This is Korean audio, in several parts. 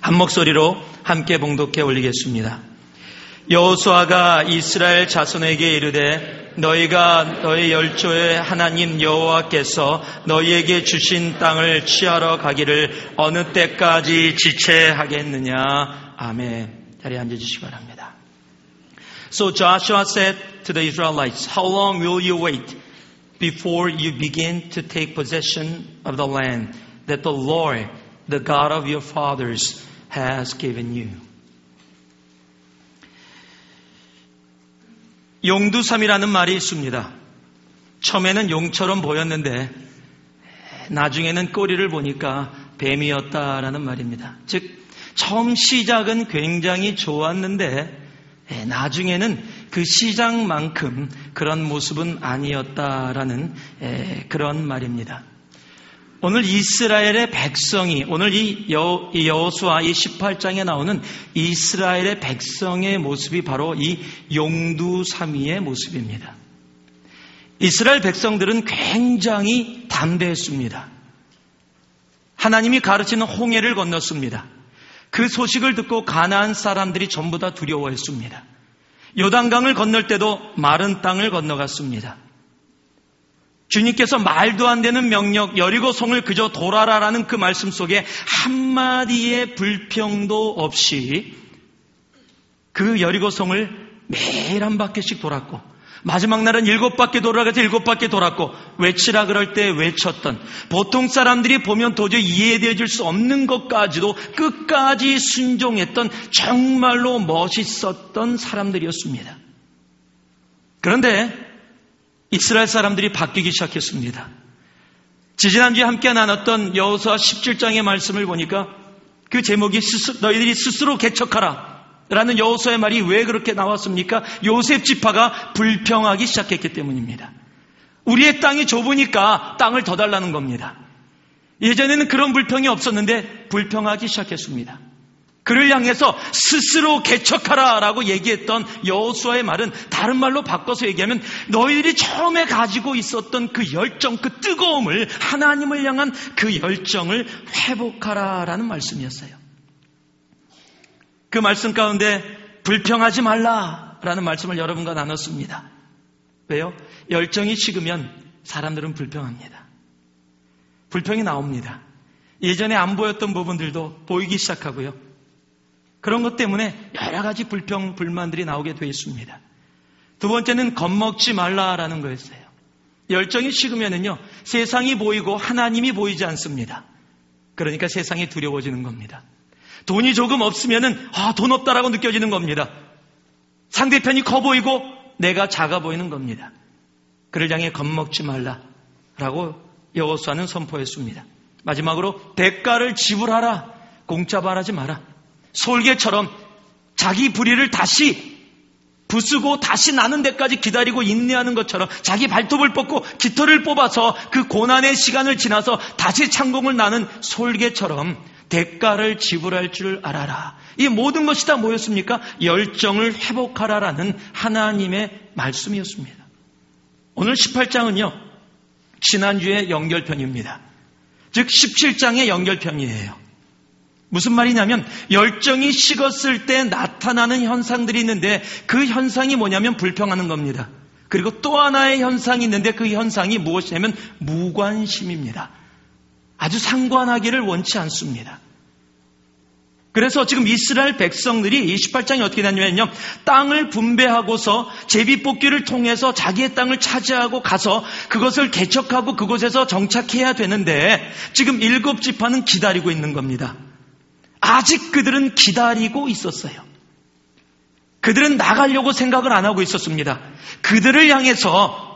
한 목소리로 함께 봉독해 올리겠습니다. 여호수아가 이스라엘 자손에게 이르되 너희가 너희 열조의 하나님 여호와께서 너희에게 주신 땅을 취하러 가기를 어느 때까지 지체하겠느냐. 아멘. 자리에 앉아주시기 바랍니다. So Joshua said to the Israelites, How long will you wait before you begin to take possession of the land that the Lord, the God of your fathers, has given you? 용두삼이라는 말이 있습니다. 처음에는 용처럼 보였는데 나중에는 꼬리를 보니까 뱀이었다라는 말입니다. 즉 처음 시작은 굉장히 좋았는데 나중에는 그 시작만큼 그런 모습은 아니었다라는 그런 말입니다. 오늘 이스라엘의 백성이, 오늘 이 여호수아 이 18장에 나오는 이스라엘의 백성의 모습이 바로 이 용두삼이의 모습입니다. 이스라엘 백성들은 굉장히 담대했습니다. 하나님이 가르치는 홍해를 건넜습니다. 그 소식을 듣고 가나안 사람들이 전부 다 두려워했습니다. 요단강을 건널 때도 마른 땅을 건너갔습니다. 주님께서 말도 안 되는 명령 여리고성을 그저 돌아라라는 그 말씀 속에 한마디의 불평도 없이 그 여리고성을 매일 한 바퀴씩 돌았고 마지막 날은 7바퀴 돌아가서 7바퀴 돌았고 외치라 그럴 때 외쳤던 보통 사람들이 보면 도저히 이해되어질 수 없는 것까지도 끝까지 순종했던 정말로 멋있었던 사람들이었습니다. 그런데 이스라엘 사람들이 바뀌기 시작했습니다. 지지난주에 함께 나눴던 여호수아 17장의 말씀을 보니까 그 제목이 너희들이 스스로 개척하라 라는 여호수아의 말이 왜 그렇게 나왔습니까? 요셉 지파가 불평하기 시작했기 때문입니다. 우리의 땅이 좁으니까 땅을 더 달라는 겁니다. 예전에는 그런 불평이 없었는데 불평하기 시작했습니다. 그를 향해서 스스로 개척하라 라고 얘기했던 여호수아의 말은 다른 말로 바꿔서 얘기하면 너희들이 처음에 가지고 있었던 그 열정, 그 뜨거움을, 하나님을 향한 그 열정을 회복하라 라는 말씀이었어요. 그 말씀 가운데 불평하지 말라 라는 말씀을 여러분과 나눴습니다. 왜요? 열정이 식으면 사람들은 불평합니다. 불평이 나옵니다. 예전에 안 보였던 부분들도 보이기 시작하고요. 그런 것 때문에 여러 가지 불평, 불만들이 나오게 되어 있습니다. 두 번째는 겁먹지 말라라는 거였어요. 열정이 식으면은요, 세상이 보이고 하나님이 보이지 않습니다. 그러니까 세상이 두려워지는 겁니다. 돈이 조금 없으면은, 돈 없다라고 느껴지는 겁니다. 상대편이 커 보이고 내가 작아 보이는 겁니다. 그를 향해 겁먹지 말라라고 여호수아는 선포했습니다. 마지막으로 대가를 지불하라. 공짜 바라지 마라. 솔개처럼 자기 불의를 다시 부수고 다시 나는 데까지 기다리고 인내하는 것처럼 자기 발톱을 뽑고 깃털을 뽑아서 그 고난의 시간을 지나서 다시 창공을 나는 솔개처럼 대가를 지불할 줄 알아라. 이 모든 것이 다 뭐였습니까? 열정을 회복하라라는 하나님의 말씀이었습니다. 오늘 18장은요, 지난주의 연결편입니다. 즉 17장의 연결편이에요. 무슨 말이냐면 열정이 식었을 때 나타나는 현상들이 있는데 그 현상이 뭐냐면 불평하는 겁니다. 그리고 또 하나의 현상이 있는데 그 현상이 무엇이냐면 무관심입니다. 아주 상관하기를 원치 않습니다. 그래서 지금 이스라엘 백성들이 28장이 어떻게 되냐면요, 땅을 분배하고서 제비뽑기를 통해서 자기의 땅을 차지하고 가서 그것을 개척하고 그곳에서 정착해야 되는데 지금 7지파는 기다리고 있는 겁니다. 아직 그들은 기다리고 있었어요. 그들은 나가려고 생각을 안 하고 있었습니다. 그들을 향해서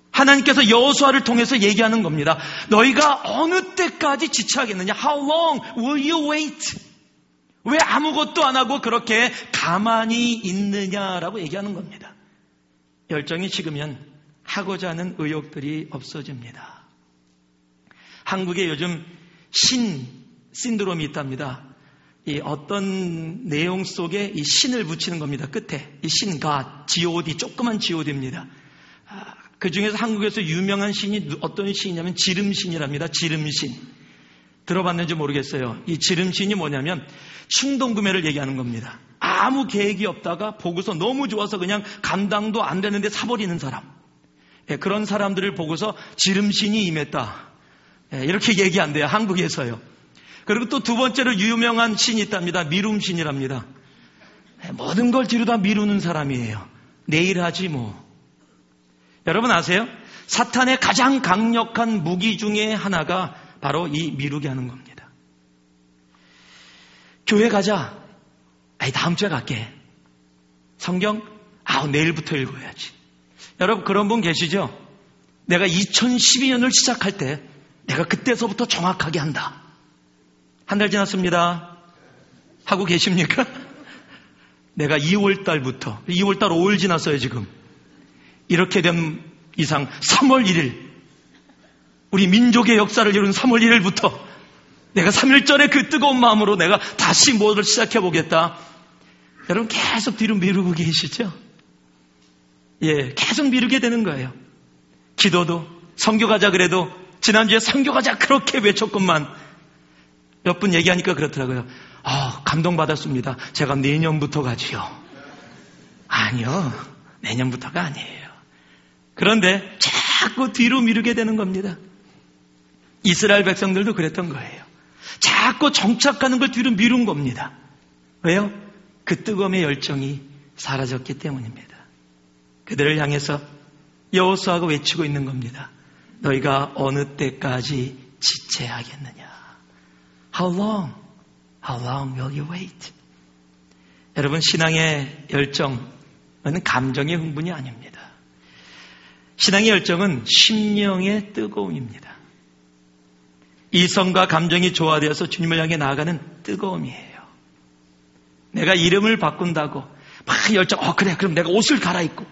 하나님께서 여호수아를 통해서 얘기하는 겁니다. 너희가 어느 때까지 지체하겠느냐? How long will you wait? 왜 아무것도 안 하고 그렇게 가만히 있느냐라고 얘기하는 겁니다. 열정이 식으면 하고자 하는 의욕들이 없어집니다. 한국에 요즘 신드롬이 있답니다. 이 어떤 내용 속에 이 신을 붙이는 겁니다. 끝에 이 신가 G.O.D 조그만 G.O.D입니다. 그 중에서 한국에서 유명한 신이 어떤 신이냐면 지름신이랍니다. 지름신. 들어봤는지 모르겠어요. 이 지름신이 뭐냐면 충동구매를 얘기하는 겁니다. 아무 계획이 없다가 보고서 너무 좋아서 그냥 감당도 안 되는데 사버리는 사람. 그런 사람들을 보고서 지름신이 임했다. 이렇게 얘기한대요. 한국에서요. 그리고 또 두 번째로 유명한 신이 있답니다. 미룸신이랍니다. 모든 걸 뒤로 다 미루는 사람이에요. 내일 하지 뭐. 여러분 아세요? 사탄의 가장 강력한 무기 중에 하나가 바로 이 미루게 하는 겁니다. 교회 가자. 아이, 다음 주에 갈게. 성경? 내일부터 읽어야지. 여러분 그런 분 계시죠? 내가 2012년을 시작할 때 내가 그때서부터 정확하게 한다. 한 달 지났습니다. 하고 계십니까? 내가 2월 달부터, 2월 달 5일 지났어요 지금. 이렇게 된 이상 3월 1일, 우리 민족의 역사를 이룬 3월 1일부터 내가 3일절에 그 뜨거운 마음으로 내가 다시 뭐를 시작해보겠다. 여러분 계속 뒤로 미루고 계시죠? 계속 미루게 되는 거예요. 기도도, 선교 가자 그래도 지난주에 선교 가자 그렇게 외쳤건만 몇 분 얘기하니까 그렇더라고요. 감동받았습니다. 제가 내년부터 가지요. 아니요. 내년부터가 아니에요. 그런데 자꾸 뒤로 미루게 되는 겁니다. 이스라엘 백성들도 그랬던 거예요. 자꾸 정착하는 걸 뒤로 미룬 겁니다. 왜요? 그 뜨거움의 열정이 사라졌기 때문입니다. 그들을 향해서 여호수아가 외치고 있는 겁니다. 너희가 어느 때까지 지체하겠느냐? How long will you wait? 여러분 신앙의 열정은 감정의 흥분이 아닙니다. 신앙의 열정은 심령의 뜨거움입니다. 이성과 감정이 조화되어서 주님을 향해 나아가는 뜨거움이에요. 내가 이름을 바꾼다고 막 열정, 그래 그럼 내가 옷을 갈아입고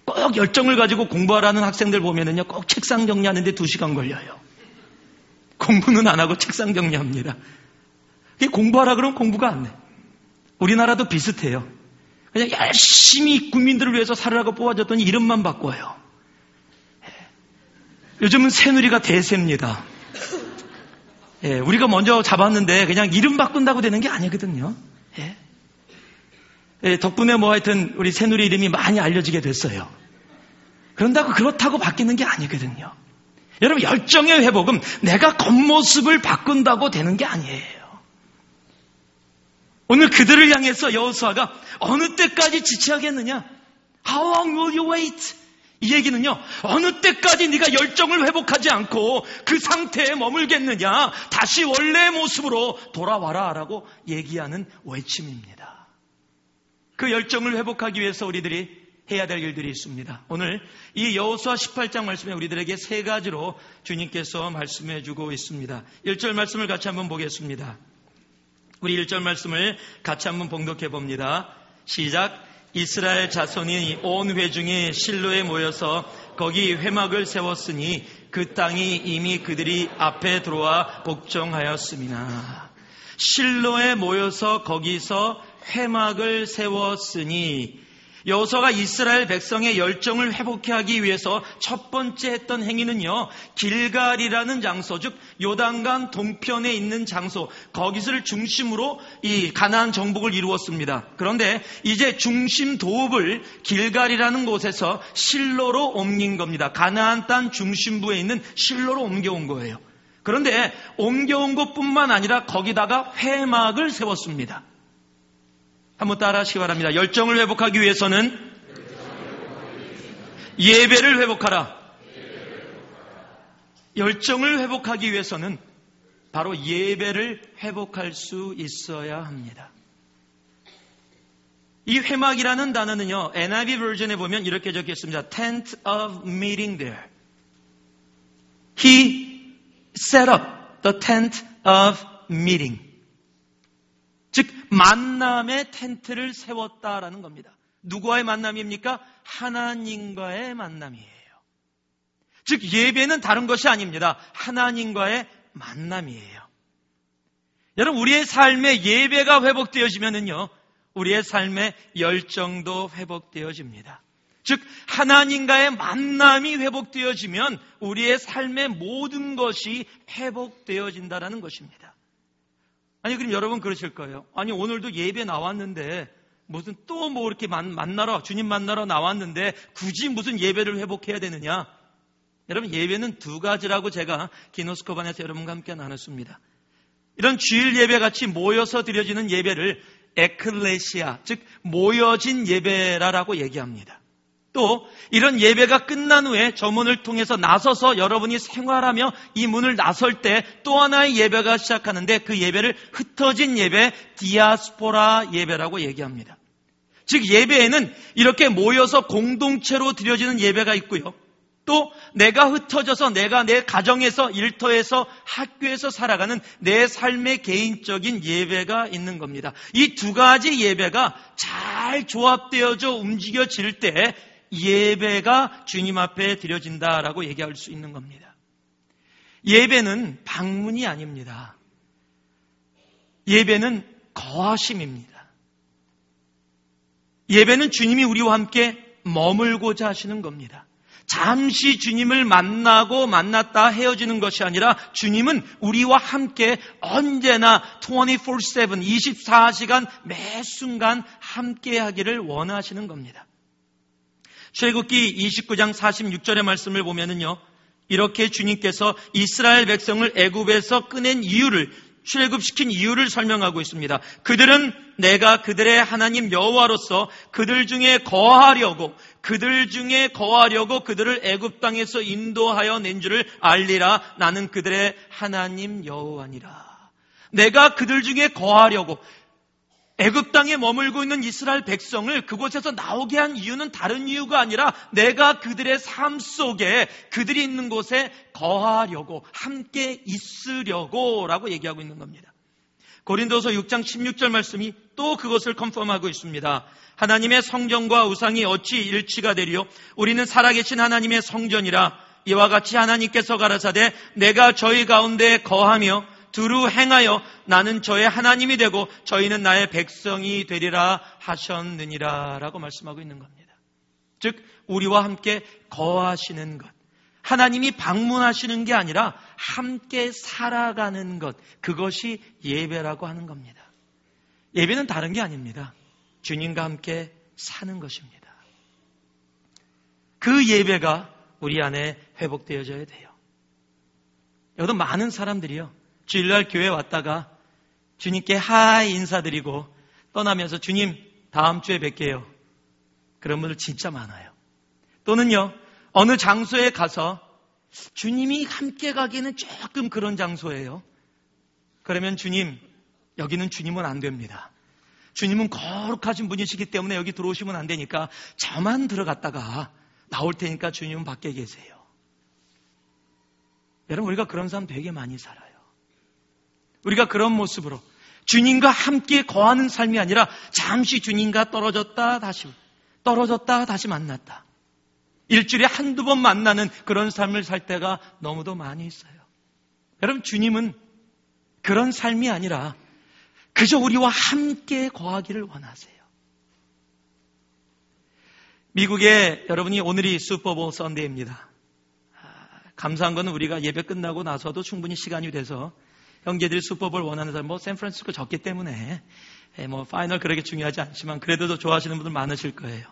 꼭 열정을 가지고 공부하라는 학생들 보면은요 꼭 책상 정리하는데 2시간 걸려요. 공부는 안 하고 책상 정리합니다. 공부하라 그러면 공부가 안 돼. 우리나라도 비슷해요. 그냥 열심히 국민들을 위해서 살으라고 뽑아줬더니 이름만 바꿔요. 요즘은 새누리가 대세입니다. 우리가 먼저 잡았는데 그냥 이름 바꾼다고 되는 게 아니거든요. 덕분에 하여튼 우리 새누리 이름이 많이 알려지게 됐어요. 그런다고 그렇다고 바뀌는 게 아니거든요. 여러분 열정의 회복은 내가 겉모습을 바꾼다고 되는 게 아니에요. 오늘 그들을 향해서 여호수아가 어느 때까지 지체하겠느냐? How long will you wait? 이 얘기는요. 어느 때까지 네가 열정을 회복하지 않고 그 상태에 머물겠느냐? 다시 원래의 모습으로 돌아와라 라고 얘기하는 외침입니다. 그 열정을 회복하기 위해서 우리들이 해야 될 일들이 있습니다. 오늘 이 여호수아 18장 말씀에 우리들에게 3가지로 주님께서 말씀해 주고 있습니다. 1절 말씀을 같이 한번 보겠습니다. 우리 1절 말씀을 같이 한번 봉독해 봅니다. 시작. 이스라엘 자손이 온 회중이 실로에 모여서 거기 회막을 세웠으니 그 땅이 이미 그들이 앞에 들어와 복종하였음이나. 실로에 모여서 거기서 회막을 세웠으니 여호수아가 이스라엘 백성의 열정을 회복해 하기 위해서 첫 번째 했던 행위는요. 길갈이라는 장소, 즉 요단강 동편에 있는 장소, 거기서를 중심으로 이 가나안 정복을 이루었습니다. 그런데 이제 중심 도읍을 길갈이라는 곳에서 실로로 옮긴 겁니다. 가나안 땅 중심부에 있는 실로로 옮겨온 거예요. 그런데 옮겨온 것뿐만 아니라 거기다가 회막을 세웠습니다. 한번 따라 하시기 바랍니다. 열정을 회복하기 위해서는 예배를 회복하라. 열정을 회복하기 위해서는 바로 예배를 회복할 수 있어야 합니다. 이 회막이라는 단어는요, NIV 버전에 보면 이렇게 적혀 있습니다. Tent of meeting there. He set up the tent of meeting. 즉 만남의 텐트를 세웠다라는 겁니다. 누구와의 만남입니까? 하나님과의 만남이에요. 즉 예배는 다른 것이 아닙니다. 하나님과의 만남이에요. 여러분 우리의 삶에 예배가 회복되어지면은요, 우리의 삶의 열정도 회복되어집니다. 즉 하나님과의 만남이 회복되어지면 우리의 삶의 모든 것이 회복되어진다는 것입니다. 아니 그럼 여러분 그러실 거예요. 아니 오늘도 예배 나왔는데 무슨 또 뭐 이렇게 만나러 주님 만나러 나왔는데 굳이 무슨 예배를 회복해야 되느냐? 여러분 예배는 두 가지라고 제가 기노스코반에서 여러분과 함께 나눴습니다. 이런 주일 예배 같이 모여서 드려지는 예배를 에클레시아, 즉 모여진 예배라고 얘기합니다. 또 이런 예배가 끝난 후에 저 문을 통해서 나서서 여러분이 생활하며 이 문을 나설 때 또 하나의 예배가 시작하는데 그 예배를 흩어진 예배, 디아스포라 예배라고 얘기합니다. 즉 예배에는 이렇게 모여서 공동체로 드려지는 예배가 있고요. 또 내가 흩어져서 내가 내 가정에서 일터에서 학교에서 살아가는 내 삶의 개인적인 예배가 있는 겁니다. 이 두 가지 예배가 잘 조합되어져 움직여질 때 예배가 주님 앞에 드려진다라고 얘기할 수 있는 겁니다. 예배는 방문이 아닙니다. 예배는 거하심입니다. 예배는 주님이 우리와 함께 머물고자 하시는 겁니다. 잠시 주님을 만나고 만났다 헤어지는 것이 아니라 주님은 우리와 함께 언제나 24/7, 24시간 매 순간 함께 하기를 원하시는 겁니다. 출애굽기 29장 46절의 말씀을 보면은요, 이렇게 주님께서 이스라엘 백성을 애굽에서 꺼낸 이유를, 출애굽시킨 이유를 설명하고 있습니다. 그들은 내가 그들의 하나님 여호와로서 그들 중에 거하려고 그들을 애굽 땅에서 인도하여 낸 줄을 알리라. 나는 그들의 하나님 여호와니라. 내가 그들 중에 거하려고 애굽 땅에 머물고 있는 이스라엘 백성을 그곳에서 나오게 한 이유는 다른 이유가 아니라 내가 그들의 삶 속에 그들이 있는 곳에 거하려고, 함께 있으려고 라고 얘기하고 있는 겁니다. 고린도서 6장 16절 말씀이 또 그것을 컨펌하고 있습니다. 하나님의 성전과 우상이 어찌 일치가 되리요? 우리는 살아계신 하나님의 성전이라. 이와 같이 하나님께서 가라사대 내가 저희 가운데 거하며 두루 행하여 나는 저의 하나님이 되고 저희는 나의 백성이 되리라 하셨느니라 라고 말씀하고 있는 겁니다. 즉 우리와 함께 거하시는 것, 하나님이 방문하시는 게 아니라 함께 살아가는 것, 그것이 예배라고 하는 겁니다. 예배는 다른 게 아닙니다. 주님과 함께 사는 것입니다. 그 예배가 우리 안에 회복되어져야 돼요. 여기도 많은 사람들이요, 주일날 교회 왔다가 주님께 하이 인사드리고 떠나면서 주님 다음 주에 뵐게요, 그런 분들 진짜 많아요. 또는요, 어느 장소에 가서 주님이 함께 가기에는 조금 그런 장소예요. 그러면 주님, 여기는 주님은 안 됩니다. 주님은 거룩하신 분이시기 때문에 여기 들어오시면 안 되니까 저만 들어갔다가 나올 테니까 주님은 밖에 계세요. 여러분, 우리가 그런 사람 되게 많이 살아요. 우리가 그런 모습으로 주님과 함께 거하는 삶이 아니라 잠시 주님과 떨어졌다 다시 만났다. 일주일에 한두 번 만나는 그런 삶을 살 때가 너무도 많이 있어요. 여러분, 주님은 그런 삶이 아니라 그저 우리와 함께 거하기를 원하세요. 미국에 여러분이 오늘이 슈퍼볼 선데이입니다. 감사한 거는 우리가 예배 끝나고 나서도 충분히 시간이 돼서 형제들이 슈퍼볼 원하는 사람, 샌프란시스코 졌기 때문에 파이널 그렇게 중요하지 않지만 그래도 더 좋아하시는 분들 많으실 거예요.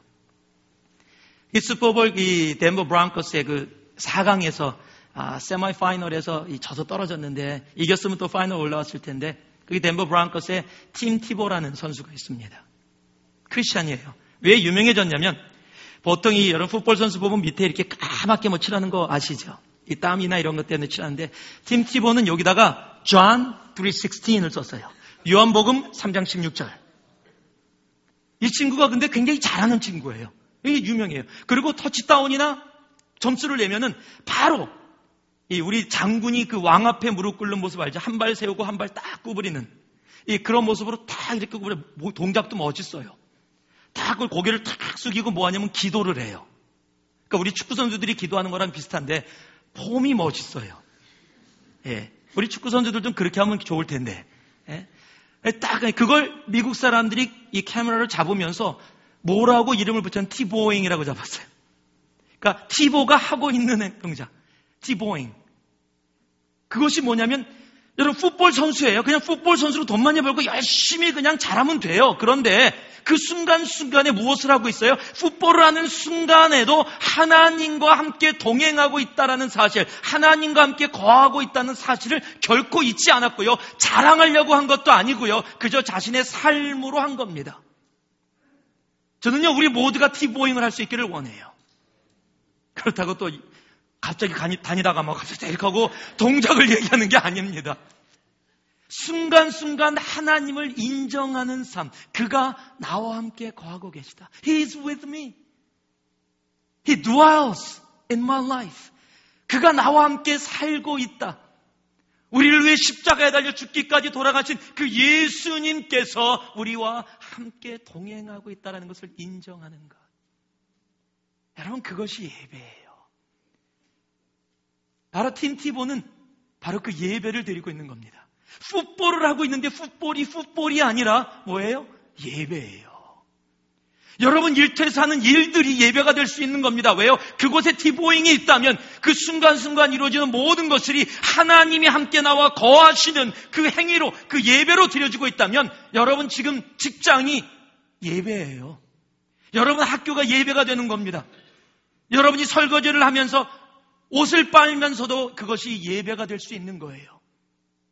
이 슈퍼볼, 이 덴버 브랑코스의 그 4강에서 세마이 파이널에서 져서 떨어졌는데 이겼으면 또 파이널 올라왔을 텐데, 그게 덴버 브랑코스의 팀 티보라는 선수가 있습니다. 크리스찬이에요. 왜 유명해졌냐면, 보통 이 여러분 풋볼 선수 보면 밑에 이렇게 까맣게 칠하는 거 아시죠? 이 땀이나 이런 것 때문에 칠하는데, 팀 티보는 여기다가 John 3:16을 썼어요. 요한복음 3장 16절. 이 친구가 근데 굉장히 잘하는 친구예요. 이게 유명해요. 그리고 터치다운이나 점수를 내면은 바로 이 우리 장군이 그 왕 앞에 무릎 꿇는 모습 알죠? 한 발 세우고 한 발 딱 구부리는 이 그런 모습으로 딱 이렇게 구부려. 동작도 멋있어요. 딱 고개를 탁 숙이고 뭐 하냐면 기도를 해요. 그러니까 우리 축구 선수들이 기도하는 거랑 비슷한데 폼이 멋있어요. 예. 우리 축구 선수들 좀 그렇게 하면 좋을 텐데. 예. 딱 그걸 미국 사람들이 이 카메라를 잡으면서 뭐라고 이름을 붙였는 티보잉이라고 잡았어요. 그러니까 티보가 하고 있는 동작. 티보잉. 그것이 뭐냐면 여러분 풋볼 선수예요. 그냥 풋볼 선수로 돈 많이 벌고 열심히 그냥 잘하면 돼요. 그런데 그 순간순간에 무엇을 하고 있어요? 풋볼을 하는 순간에도 하나님과 함께 동행하고 있다는 사실, 하나님과 함께 거하고 있다는 사실을 결코 잊지 않았고요. 자랑하려고 한 것도 아니고요. 그저 자신의 삶으로 한 겁니다. 저는요, 우리 모두가 티보잉을 할 수 있기를 원해요. 그렇다고 또 갑자기 다니다가 막 갑자기 이렇게 하고 동작을 얘기하는 게 아닙니다. 순간순간 하나님을 인정하는 삶. 그가 나와 함께 거하고 계시다. He is with me. He dwells in my life. 그가 나와 함께 살고 있다. 우리를 위해 십자가에 달려 죽기까지 돌아가신 그 예수님께서 우리와 함께 동행하고 있다는 것을 인정하는 것. 여러분, 그것이 예배예요. 바로 팀 티보는 바로 그 예배를 드리고 있는 겁니다. 풋볼을 하고 있는데 풋볼이 아니라 뭐예요? 예배예요. 여러분 일터에서 하는 일들이 예배가 될 수 있는 겁니다. 왜요? 그곳에 티보잉이 있다면 그 순간순간 이루어지는 모든 것들이 하나님이 함께 나와 거하시는 그 행위로, 그 예배로 드려지고 있다면 여러분 지금 직장이 예배예요. 여러분 학교가 예배가 되는 겁니다. 여러분이 설거지를 하면서 옷을 빨면서도 그것이 예배가 될 수 있는 거예요.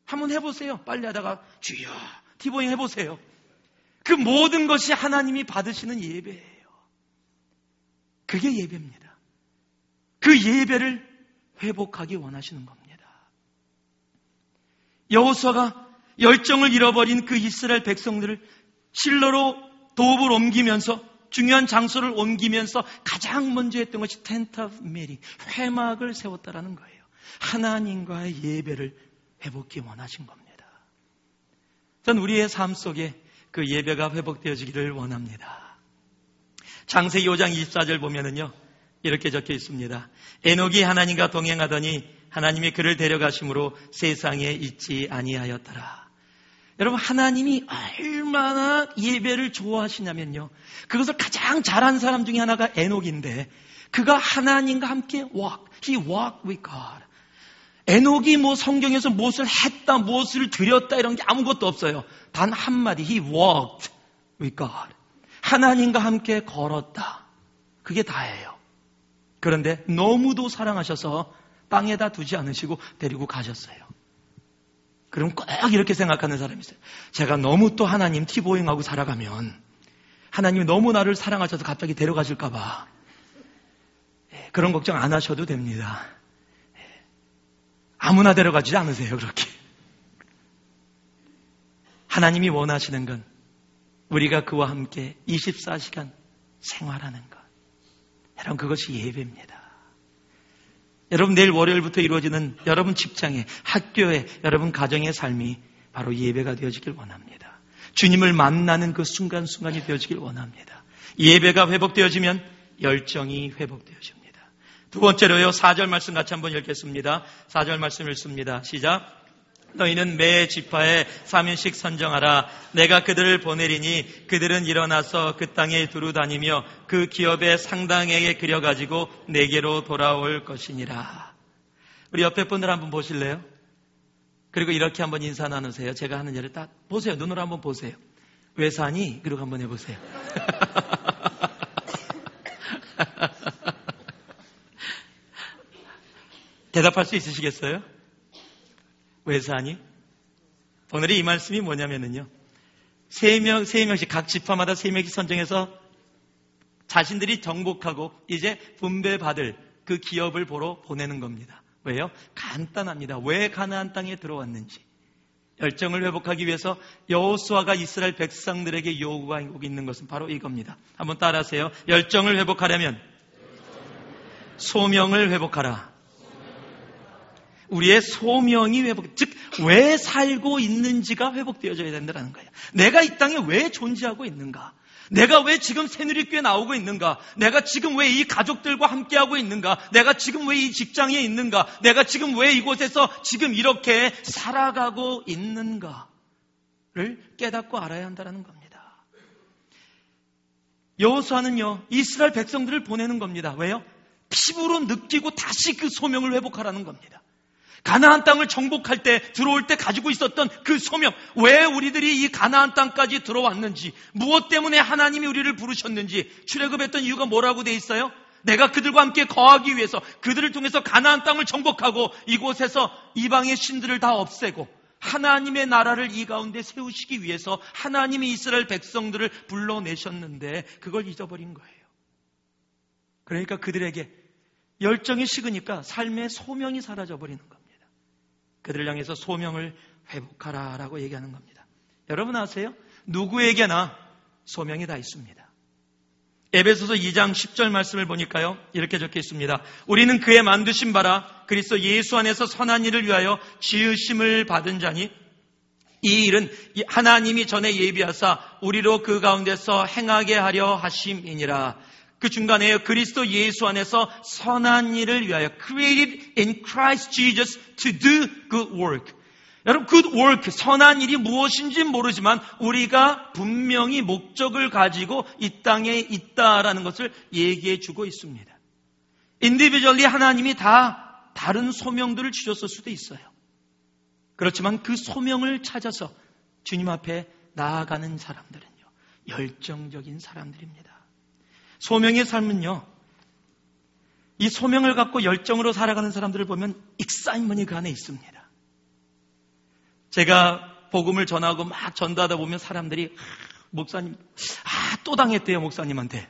한번 해보세요. 빨래하다가 주여 티보잉 해보세요. 그 모든 것이 하나님이 받으시는 예배예요. 그게 예배입니다. 그 예배를 회복하기 원하시는 겁니다. 여호수아가 열정을 잃어버린 그 이스라엘 백성들을 실로로 도읍을 옮기면서 중요한 장소를 옮기면서 가장 먼저 했던 것이 텐트 오브 미팅, 회막을 세웠다라는 거예요. 하나님과의 예배를 회복하기 원하신 겁니다. 전 우리의 삶 속에 그 예배가 회복되어지기를 원합니다. 창세기 5장 24절 보면은요, 이렇게 적혀 있습니다. 에녹이 하나님과 동행하더니 하나님이 그를 데려가심으로 세상에 있지 아니하였더라. 여러분, 하나님이 얼마나 예배를 좋아하시냐면요, 그것을 가장 잘한 사람 중에 하나가 에녹인데, 그가 하나님과 함께 He walked with God. 에녹이 뭐 성경에서 무엇을 했다, 무엇을 드렸다 이런 게 아무것도 없어요. 단 한마디, He walked with God. 하나님과 함께 걸었다. 그게 다예요. 그런데 너무도 사랑하셔서 땅에다 두지 않으시고 데리고 가셨어요. 그럼 꼭 이렇게 생각하는 사람이 있어요. 제가 너무 또 하나님 티보잉하고 살아가면 하나님이 너무 나를 사랑하셔서 갑자기 데려가실까 봐. 그런 걱정 안 하셔도 됩니다. 아무나 데려가지 않으세요, 그렇게. 하나님이 원하시는 건 우리가 그와 함께 24시간 생활하는 것. 여러분, 그것이 예배입니다. 여러분, 내일 월요일부터 이루어지는 여러분 직장에, 학교에, 여러분 가정의 삶이 바로 예배가 되어지길 원합니다. 주님을 만나는 그 순간순간이 되어지길 원합니다. 예배가 회복되어지면 열정이 회복되어집니다. 두 번째로요, 4절 말씀 같이 한번 읽겠습니다. 4절 말씀 읽습니다. 시작. 너희는 매 지파에 3인씩 선정하라. 내가 그들을 보내리니 그들은 일어나서 그 땅에 두루 다니며 그 기업의 상당에게 그려가지고 내게로 돌아올 것이니라. 우리 옆에 분들 한번 보실래요? 그리고 이렇게 한번 인사 나누세요. 제가 하는 일을 딱 보세요. 눈으로 한번 보세요. 왜 사니? 그리고 한번 해보세요. 대답할 수 있으시겠어요? 왜 사니? 오늘의 이 말씀이 뭐냐면요, 3명씩, 각 지파마다 3명씩 선정해서 자신들이 정복하고 이제 분배받을 그 기업을 보러 보내는 겁니다. 왜요? 간단합니다. 왜 가나안 땅에 들어왔는지. 열정을 회복하기 위해서 여호수아가 이스라엘 백성들에게 요구하고 있는 것은 바로 이겁니다. 한번 따라하세요. 열정을 회복하려면 소명을 회복하라. 우리의 소명이 회복, 즉 왜 살고 있는지가 회복되어져야 된다는 거예요. 내가 이 땅에 왜 존재하고 있는가? 내가 왜 지금 새누리교회에 나오고 있는가? 내가 지금 왜 이 가족들과 함께하고 있는가? 내가 지금 왜 이 직장에 있는가? 내가 지금 왜 이곳에서 지금 이렇게 살아가고 있는가를 깨닫고 알아야 한다는 겁니다. 여호수아는요, 이스라엘 백성들을 보내는 겁니다. 왜요? 피부로 느끼고 다시 그 소명을 회복하라는 겁니다. 가나안 땅을 정복할 때, 들어올 때 가지고 있었던 그 소명, 왜 우리들이 이 가나안 땅까지 들어왔는지, 무엇 때문에 하나님이 우리를 부르셨는지, 출애굽했던 이유가 뭐라고 돼 있어요? 내가 그들과 함께 거하기 위해서, 그들을 통해서 가나안 땅을 정복하고 이곳에서 이방의 신들을 다 없애고 하나님의 나라를 이 가운데 세우시기 위해서 하나님이 이스라엘 백성들을 불러내셨는데 그걸 잊어버린 거예요. 그러니까 그들에게 열정이 식으니까 삶의 소명이 사라져버리는 겁니다. 그들을 향해서 소명을 회복하라라고 얘기하는 겁니다. 여러분 아세요? 누구에게나 소명이 다 있습니다. 에베소서 2장 10절 말씀을 보니까요, 이렇게 적혀 있습니다. 우리는 그의 만드신 바라 그리스도 예수 안에서 선한 일을 위하여 지으심을 받은 자니 이 일은 하나님이 전에 예비하사 우리로 그 가운데서 행하게 하려 하심이니라. 그 중간에 그리스도 예수 안에서 선한 일을 위하여 created in Christ Jesus to do good work. 여러분, good work, 선한 일이 무엇인지 모르지만 우리가 분명히 목적을 가지고 이 땅에 있다라는 것을 얘기해 주고 있습니다. 인디비주얼리 하나님이 다 다른 소명들을 주셨을 수도 있어요. 그렇지만 그 소명을 찾아서 주님 앞에 나아가는 사람들은요, 열정적인 사람들입니다. 소명의 삶은요, 이 소명을 갖고 열정으로 살아가는 사람들을 보면 익사이먼이 그 안에 있습니다. 제가 복음을 전하고 막 전도하다 보면 사람들이 목사님, 또 당했대요, 목사님한테.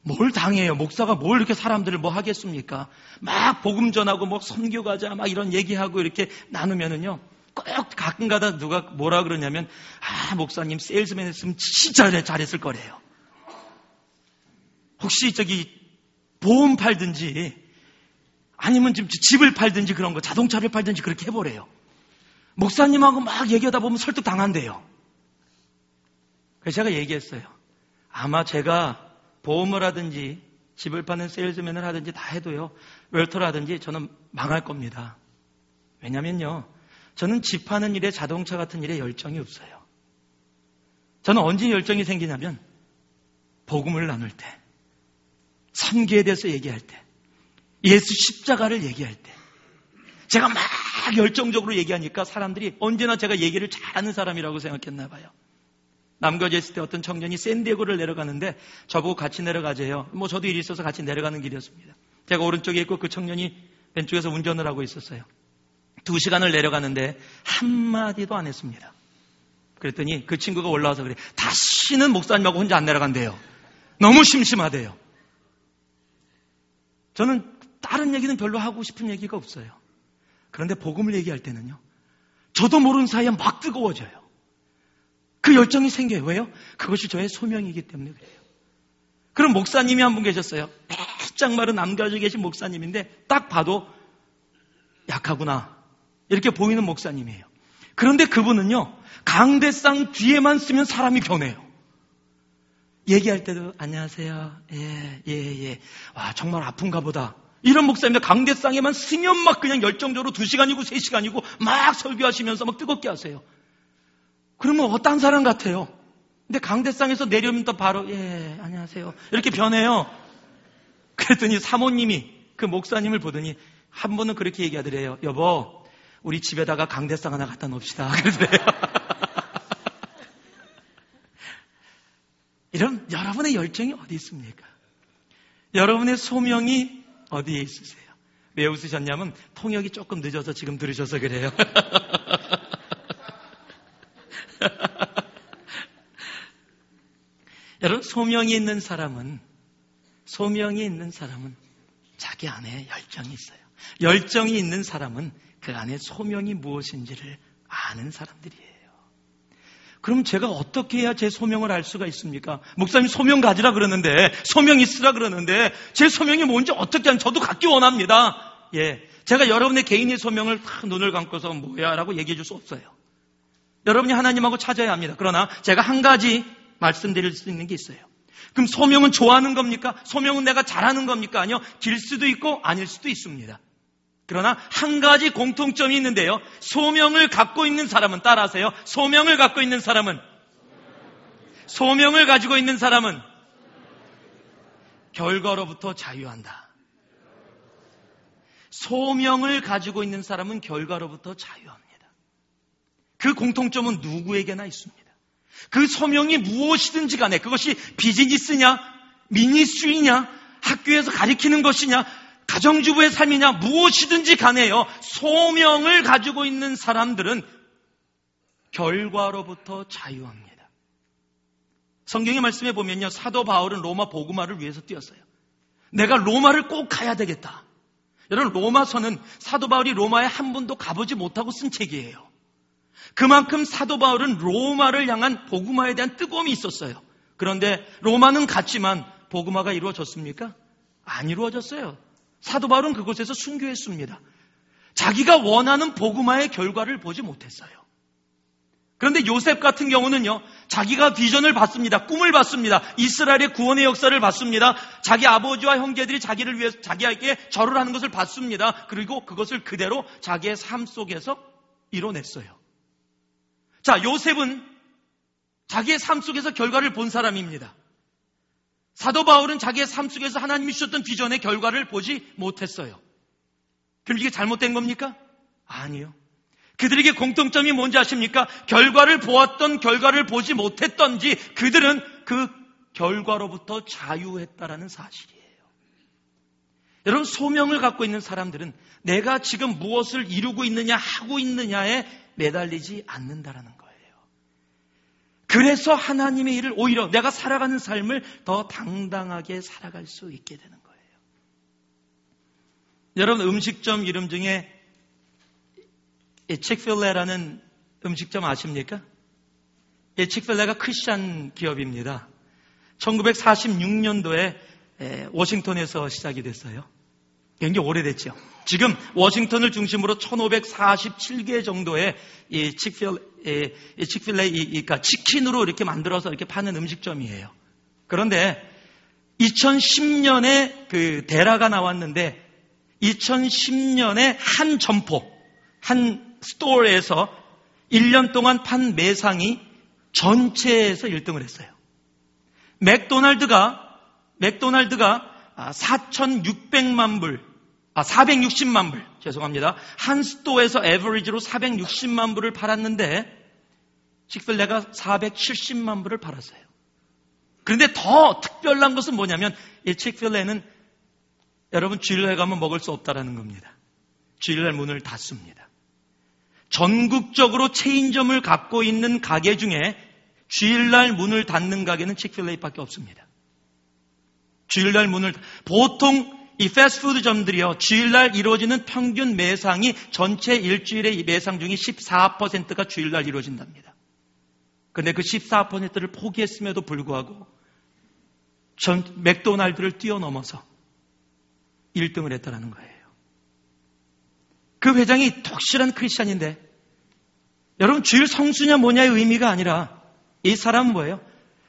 뭘 당해요? 목사가 뭘 이렇게 사람들을 뭐 하겠습니까? 막 복음 전하고 뭐 선교 가자 막 이런 얘기하고 이렇게 나누면은요, 꼭 가끔가다 누가 뭐라 그러냐면, 목사님 세일즈맨 했으면 진짜 잘했을 거래요. 혹시 보험 팔든지 아니면 좀 집을 팔든지 그런 거, 자동차를 팔든지 그렇게 해보래요. 목사님하고 막 얘기하다 보면 설득 당한대요. 그래서 제가 얘기했어요. 아마 제가 보험을 하든지 집을 파는 세일즈맨을 하든지 다 해도요, 웰터를 하든지 저는 망할 겁니다. 왜냐면요, 저는 집 파는 일에 자동차 같은 일에 열정이 없어요. 저는 언제 열정이 생기냐면 복음을 나눌 때, 선교에 대해서 얘기할 때, 예수 십자가를 얘기할 때 제가 막 열정적으로 얘기하니까 사람들이 언제나 제가 얘기를 잘하는 사람이라고 생각했나 봐요. 남가주에 있을 때 어떤 청년이 샌디에고를 내려가는데 저보고 같이 내려가재요. 저도 일이 있어서 같이 내려가는 길이었습니다. 제가 오른쪽에 있고 그 청년이 왼쪽에서 운전을 하고 있었어요. 2시간을 내려가는데 한마디도 안 했습니다. 그랬더니 그 친구가 올라와서 그래, 다시는 목사님하고 혼자 안 내려간대요. 너무 심심하대요. 저는 다른 얘기는 별로 하고 싶은 얘기가 없어요. 그런데 복음을 얘기할 때는요, 저도 모르는 사이에 막 뜨거워져요. 그 열정이 생겨요. 왜요? 그것이 저의 소명이기 때문에 그래요. 그럼 목사님이 한 분 계셨어요. 빼짝 마른 남가주에 계신 목사님인데 딱 봐도 약하구나 이렇게 보이는 목사님이에요. 그런데 그분은요, 강대상 뒤에만 쓰면 사람이 변해요. 얘기할 때도 안녕하세요. 예. 와, 정말 아픈가 보다. 이런 목사님들 강대상에만 쓰면 막 그냥 열정적으로 2시간이고 3시간이고 막 설교하시면서 막 뜨겁게 하세요. 그러면 어떤 사람 같아요? 근데 강대상에서 내려오면 또 바로 안녕하세요 이렇게 변해요. 그랬더니 사모님이 그 목사님을 보더니 한 번은 그렇게 얘기하더래요. 여보, 우리 집에다가 강대상 하나 갖다 놓읍시다. 그러더래요. 이런 여러분의 열정이 어디 있습니까? 여러분의 소명이 어디에 있으세요? 왜 웃으셨냐면 통역이 조금 늦어서 지금 들으셔서 그래요. 여러분, 소명이 있는 사람은 자기 안에 열정이 있어요. 열정이 있는 사람은 그 안에 소명이 무엇인지를 아는 사람들이에요. 그럼 제가 어떻게 해야 제 소명을 알 수가 있습니까? 목사님 소명 가지라 그러는데, 소명 있으라 그러는데 제 소명이 뭔지 어떻게 하면 저도 갖기 원합니다. 제가 여러분의 개인의 소명을 다 눈을 감고서 뭐야 라고 얘기해 줄 수 없어요. 여러분이 하나님하고 찾아야 합니다. 그러나 제가 한 가지 말씀드릴 수 있는 게 있어요. 그럼 소명은 좋아하는 겁니까? 소명은 내가 잘하는 겁니까? 아니요, 길 수도 있고 아닐 수도 있습니다. 그러나 한 가지 공통점이 있는데요, 소명을 갖고 있는 사람은, 따라하세요, 소명을 갖고 있는 사람은, 소명을 가지고 있는 사람은 결과로부터 자유한다. 소명을 가지고 있는 사람은 결과로부터 자유합니다. 그 공통점은 누구에게나 있습니다. 그 소명이 무엇이든지 간에 그것이 비즈니스냐, 미니스트리냐, 학교에서 가르치는 것이냐, 가정주부의 삶이냐, 무엇이든지 간에요. 소명을 가지고 있는 사람들은 결과로부터 자유합니다. 성경의 말씀에 보면요, 사도 바울은 로마 복음화를 위해서 뛰었어요. 내가 로마를 꼭 가야 되겠다. 여러분, 로마서는 사도 바울이 로마에 한 번도 가보지 못하고 쓴 책이에요. 그만큼 사도 바울은 로마를 향한 복음화에 대한 뜨거움이 있었어요. 그런데 로마는 갔지만 복음화가 이루어졌습니까? 안 이루어졌어요. 사도 바울은 그곳에서 순교했습니다. 자기가 원하는 복음화의 결과를 보지 못했어요. 그런데 요셉 같은 경우는요, 자기가 비전을 봤습니다. 꿈을 봤습니다. 이스라엘의 구원의 역사를 봤습니다. 자기 아버지와 형제들이 자기를 위해서 자기에게 절을 하는 것을 봤습니다. 그리고 그것을 그대로 자기의 삶 속에서 이뤄냈어요. 자, 요셉은 자기의 삶 속에서 결과를 본 사람입니다. 사도 바울은 자기의 삶 속에서 하나님이 주셨던 비전의 결과를 보지 못했어요. 그럼 이게 잘못된 겁니까? 아니요. 그들에게 공통점이 뭔지 아십니까? 결과를 보았던 결과를 보지 못했던지 그들은 그 결과로부터 자유했다라는 사실이에요. 여러분, 소명을 갖고 있는 사람들은 내가 지금 무엇을 이루고 있느냐, 하고 있느냐에 매달리지 않는다라는 거예요. 그래서 하나님의 일을 오히려 내가 살아가는 삶을 더 당당하게 살아갈 수 있게 되는 거예요. 여러분, 음식점 이름 중에 칙필레라는 음식점 아십니까? 칙필레가 크리스찬 기업입니다. 1946년도에 워싱턴에서 시작이 됐어요. 굉장히 오래됐죠. 지금 워싱턴을 중심으로 1547개 정도의 이 칙필레, 그러니까 치킨으로 이렇게 만들어서 이렇게 파는 음식점이에요. 그런데 2010년에 그 데라가 나왔는데 2010년에 한 점포, 한 스토어에서 1년 동안 판 매상이 전체에서 1등을 했어요. 맥도날드가 4,600만 불, 460만 불, 죄송합니다. 한 스토어에서 에버리지로 460만 불을 팔았는데 칙필레가 470만 불을 팔았어요. 그런데 더 특별한 것은 뭐냐면 이 칙필레는 여러분 주일날 가면 먹을 수 없다라는 겁니다. 주일날 문을 닫습니다. 전국적으로 체인점을 갖고 있는 가게 중에 주일날 문을 닫는 가게는 칙필레이밖에 없습니다. 주일날 문을, 보통 이 패스트푸드점들이요, 주일날 이루어지는 평균 매상이 전체 일주일의 매상 중에 14%가 주일날 이루어진답니다. 그런데 그 14%를 포기했음에도 불구하고 맥도날드를 뛰어넘어서 1등을 했다는 거예요. 그 회장이 독실한 크리스찬인데, 여러분 주일 성수냐 뭐냐의 의미가 아니라 이 사람은 뭐예요?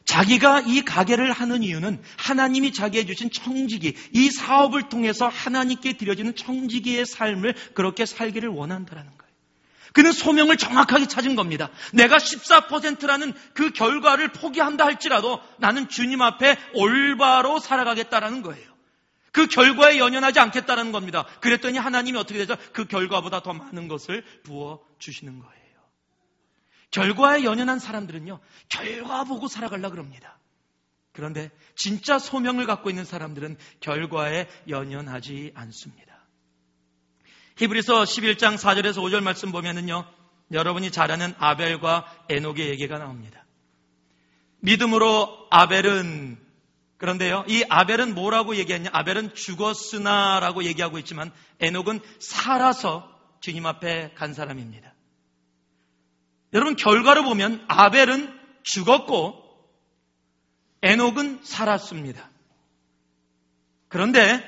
자기가 이 가게를 하는 이유는 하나님이 자기에게 주신 청지기, 이 사업을 통해서 하나님께 드려지는 청지기의 삶을 그렇게 살기를 원한다는 거예요. 그는 소명을 정확하게 찾은 겁니다. 내가 14%라는 그 결과를 포기한다 할지라도 나는 주님 앞에 올바로 살아가겠다라는 거예요. 그 결과에 연연하지 않겠다는 겁니다. 그랬더니 하나님이 어떻게 되죠? 그 결과보다 더 많은 것을 부어주시는 거예요. 결과에 연연한 사람들은요, 결과 보고 살아가려고 그럽니다. 그런데 진짜 소명을 갖고 있는 사람들은 결과에 연연하지 않습니다. 히브리서 11장 4절에서 5절 말씀 보면은요, 여러분이 잘 아는 아벨과 에녹의 얘기가 나옵니다. 믿음으로 아벨은, 그런데요, 이 아벨은 뭐라고 얘기했냐? 아벨은 죽었으나라고 얘기하고 있지만 에녹은 살아서 주님 앞에 간 사람입니다. 여러분, 결과로 보면 아벨은 죽었고 에녹은 살았습니다. 그런데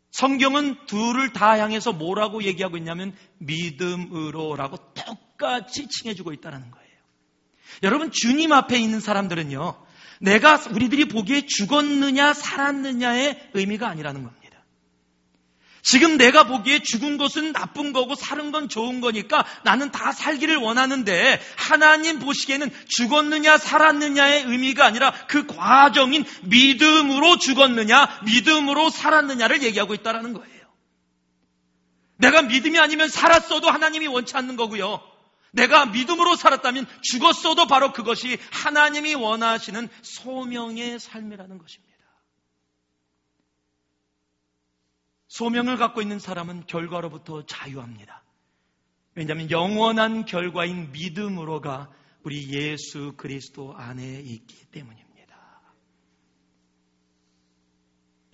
성경은 둘을 다 향해서 뭐라고 얘기하고 있냐면 믿음으로라고 똑같이 칭해주고 있다는 거예요. 여러분, 주님 앞에 있는 사람들은요, 우리들이 보기에 죽었느냐 살았느냐의 의미가 아니라는 겁니다. 지금 내가 보기에 죽은 것은 나쁜 거고 사는 건 좋은 거니까 나는 다 살기를 원하는데 하나님 보시기에는 죽었느냐 살았느냐의 의미가 아니라 그 과정인 믿음으로 죽었느냐 믿음으로 살았느냐를 얘기하고 있다는 거예요. 내가 믿음이 아니면 살았어도 하나님이 원치 않는 거고요. 내가 믿음으로 살았다면 죽었어도 바로 그것이 하나님이 원하시는 소명의 삶이라는 것입니다. 소명을 갖고 있는 사람은 결과로부터 자유합니다. 왜냐하면 영원한 결과인 믿음으로가 우리 예수 그리스도 안에 있기 때문입니다.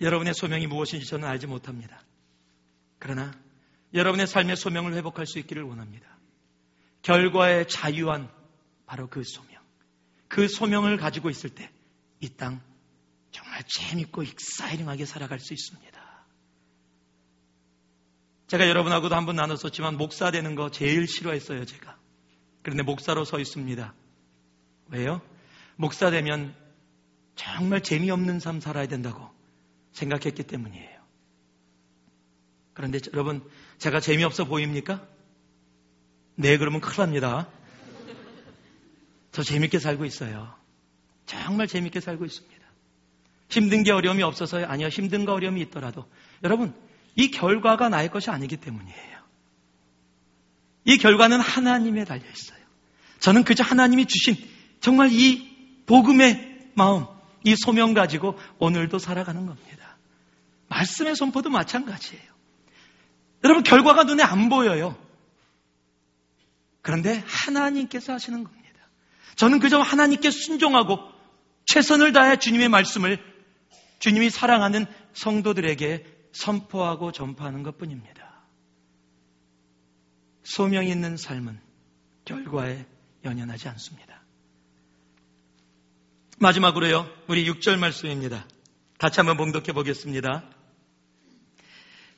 여러분의 소명이 무엇인지 저는 알지 못합니다. 그러나 여러분의 삶의 소명을 회복할 수 있기를 원합니다. 결과에 자유한 바로 그 소명. 그 소명을 가지고 있을 때 이 땅 정말 재밌고 익사이링하게 살아갈 수 있습니다. 제가 여러분하고도 한번 나눴었지만 목사 되는 거 제일 싫어했어요, 제가. 그런데 목사로 서 있습니다. 왜요? 목사 되면 정말 재미없는 삶 살아야 된다고 생각했기 때문이에요. 그런데 여러분, 제가 재미없어 보입니까? 네, 그러면 큰일 납니다. 저 재밌게 살고 있어요. 정말 재밌게 살고 있습니다. 힘든 게 어려움이 없어서요? 아니요, 힘든 거 어려움이 있더라도 여러분, 이 결과가 나의 것이 아니기 때문이에요. 이 결과는 하나님에 달려 있어요. 저는 그저 하나님이 주신 정말 이 복음의 마음, 이 소명 가지고 오늘도 살아가는 겁니다. 말씀의 선포도 마찬가지예요. 여러분, 결과가 눈에 안 보여요. 그런데 하나님께서 하시는 겁니다. 저는 그저 하나님께 순종하고 최선을 다해 주님의 말씀을 주님이 사랑하는 성도들에게 선포하고 전파하는 것뿐입니다. 소명이 있는 삶은 결과에 연연하지 않습니다. 마지막으로요, 우리 6절 말씀입니다. 같이 한번 봉독해 보겠습니다.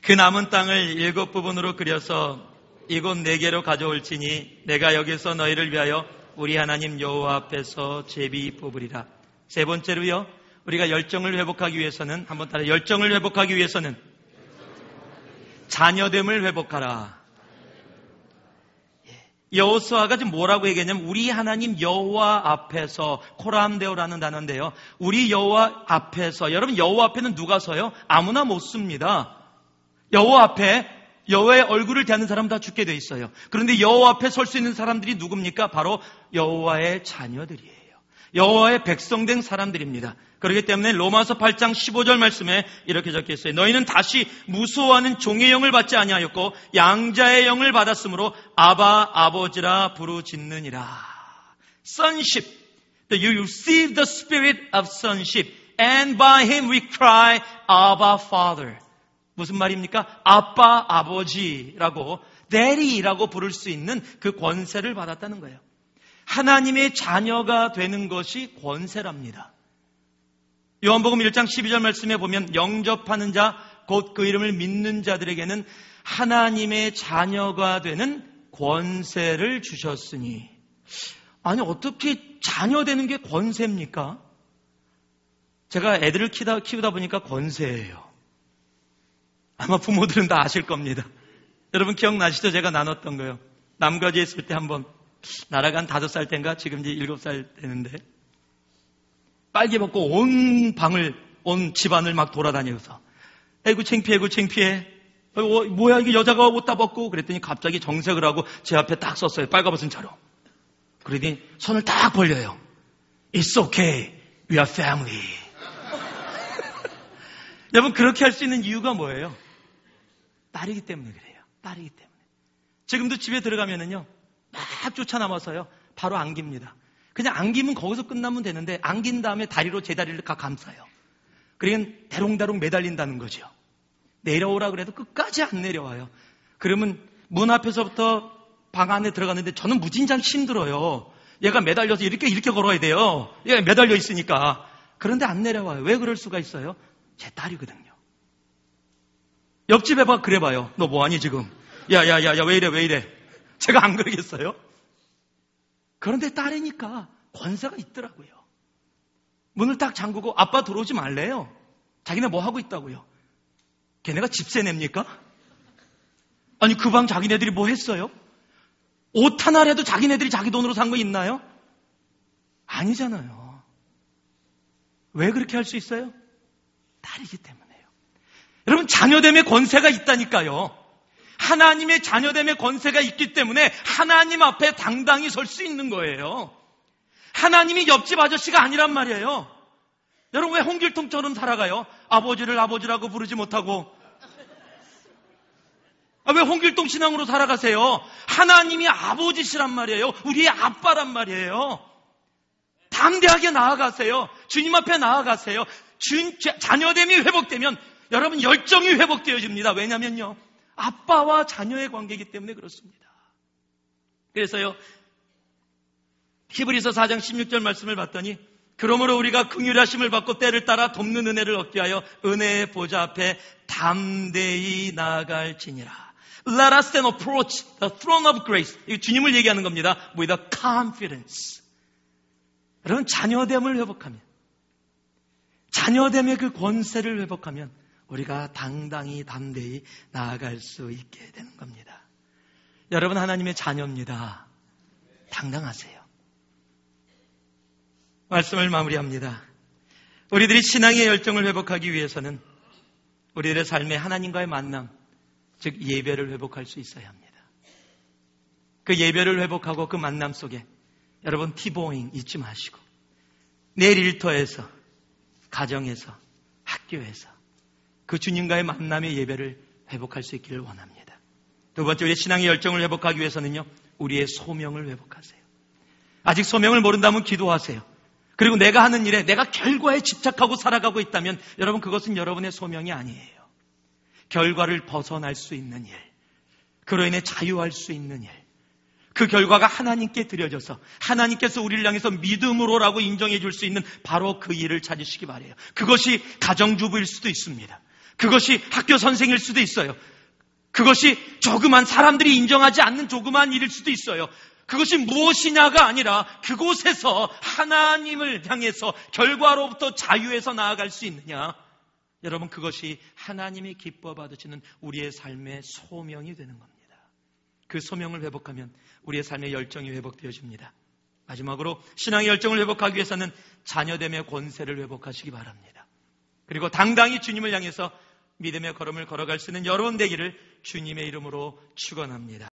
그 남은 땅을 7부분으로 그려서 이곳 4개로 가져올지니 내가 여기서 너희를 위하여 우리 하나님 여호와 앞에서 제비 뽑으리라. 세 번째로요, 우리가 열정을 회복하기 위해서는, 한번 따라, 열정을 회복하기 위해서는 자녀됨을 회복하라. 여호수아가 지금 뭐라고 얘기했냐면 우리 하나님 여호와 앞에서, 코람데오라는 단어인데요, 우리 여호와 앞에서. 여러분, 여호와 앞에는 누가 서요? 아무나 못 씁니다. 여호와 앞에 여호와의 얼굴을 대하는 사람은 다 죽게 돼 있어요. 그런데 여호와 앞에 설 수 있는 사람들이 누굽니까? 바로 여호와의 자녀들이에요. 여호와의 백성된 사람들입니다. 그렇기 때문에 로마서 8장 15절 말씀에 이렇게 적혀 있어요. 너희는 다시 무소하는 종의 영을 받지 아니하였고 양자의 영을 받았으므로 아바 아버지라 부르짖느니라. Sonship. You receive the spirit of sonship, and by him we cry, Abba Father. 무슨 말입니까? 아빠 아버지라고, Daddy라고 부를 수 있는 그 권세를 받았다는 거예요. 하나님의 자녀가 되는 것이 권세랍니다. 요한복음 1장 12절 말씀에 보면 영접하는 자, 곧 그 이름을 믿는 자들에게는 하나님의 자녀가 되는 권세를 주셨으니. 아니, 어떻게 자녀 되는 게 권세입니까? 제가 애들을 키우다 보니까 권세예요. 아마 부모들은 다 아실 겁니다. 여러분 기억나시죠? 제가 나눴던 거요. 남가주에 있을 때 한번, 나라가 한 5살 때인가? 지금 이제 7살 되는데, 빨개 벗고 온 방을, 온 집안을 막 돌아다니면서, 아이고 창피해. 뭐야 이게 여자가 옷 다 벗고. 그랬더니 갑자기 정색을 하고 제 앞에 딱 섰어요. 빨가벗은 차로. 그러더니 손을 딱 벌려요. It's okay. We are family. 여러분, 그렇게 할 수 있는 이유가 뭐예요? 딸이기 때문에 그래요. 딸이기 때문에. 지금도 집에 들어가면은요, 막 쫓아남아서요, 바로 안깁니다. 그냥 안기면 거기서 끝나면 되는데, 안긴 다음에 다리로 제 다리를 감싸요. 그러니까 대롱대롱 매달린다는 거죠. 내려오라 그래도 끝까지 안 내려와요. 그러면 문 앞에서부터 방 안에 들어갔는데 저는 무진장 힘들어요. 얘가 매달려서 이렇게 걸어야 돼요. 얘가 매달려 있으니까. 그런데 안 내려와요. 왜 그럴 수가 있어요? 제 딸이거든요. 옆집에 봐, 그래봐요. 너 뭐하니 지금? 야, 왜 이래? 제가 안 그러겠어요? 그런데 딸이니까 권세가 있더라고요. 문을 딱 잠그고 아빠 들어오지 말래요. 자기네 뭐 하고 있다고요. 걔네가 집세 냅니까? 아니, 그 방 자기네들이 뭐 했어요? 옷 하나라도 자기네들이 자기 돈으로 산 거 있나요? 아니잖아요. 왜 그렇게 할 수 있어요? 딸이기 때문에요. 여러분, 자녀됨의 권세가 있다니까요. 하나님의 자녀됨의 권세가 있기 때문에 하나님 앞에 당당히 설 수 있는 거예요. 하나님이 옆집 아저씨가 아니란 말이에요. 여러분, 왜 홍길동처럼 살아가요? 아버지를 아버지라고 부르지 못하고. 왜 홍길동 신앙으로 살아가세요? 하나님이 아버지시란 말이에요. 우리의 아빠란 말이에요. 담대하게 나아가세요. 주님 앞에 나아가세요. 자녀됨이 회복되면 여러분 열정이 회복되어집니다. 왜냐면요, 아빠와 자녀의 관계이기 때문에 그렇습니다. 그래서요, 히브리서 4장 16절 말씀을 봤더니, 그러므로 우리가 긍휼하심을 받고 때를 따라 돕는 은혜를 얻게 하여 은혜의 보좌 앞에 담대히 나아갈지니라. Let us then approach the throne of grace. 이거 주님을 얘기하는 겁니다. With a confidence. 여러분, 자녀됨을 회복하면, 자녀됨의 그 권세를 회복하면 우리가 당당히 담대히 나아갈 수 있게 되는 겁니다. 여러분, 하나님의 자녀입니다. 당당하세요. 말씀을 마무리합니다. 우리들이 신앙의 열정을 회복하기 위해서는 우리들의 삶에 하나님과의 만남, 즉 예배를 회복할 수 있어야 합니다. 그 예배를 회복하고 그 만남 속에 여러분 티보잉 잊지 마시고 내일 일터에서, 가정에서, 학교에서 그 주님과의 만남의 예배를 회복할 수 있기를 원합니다. 두 번째, 우리의 신앙의 열정을 회복하기 위해서는요, 우리의 소명을 회복하세요. 아직 소명을 모른다면 기도하세요. 그리고 내가 하는 일에 내가 결과에 집착하고 살아가고 있다면 여러분, 그것은 여러분의 소명이 아니에요. 결과를 벗어날 수 있는 일, 그로 인해 자유할 수 있는 일, 그 결과가 하나님께 드려져서 하나님께서 우리를 향해서 믿음으로라고 인정해 줄 수 있는 바로 그 일을 찾으시기 바라요. 그것이 가정주부일 수도 있습니다. 그것이 학교 선생일 수도 있어요. 그것이 조그만 사람들이 인정하지 않는 조그만 일일 수도 있어요. 그것이 무엇이냐가 아니라 그곳에서 하나님을 향해서 결과로부터 자유해서 나아갈 수 있느냐. 여러분, 그것이 하나님이 기뻐 받으시는 우리의 삶의 소명이 되는 겁니다. 그 소명을 회복하면 우리의 삶의 열정이 회복되어집니다. 마지막으로 신앙의 열정을 회복하기 위해서는 자녀됨의 권세를 회복하시기 바랍니다. 그리고 당당히 주님을 향해서 믿음의 걸음을 걸어갈 수 있는 여러분 되기를 주님의 이름으로 축원합니다.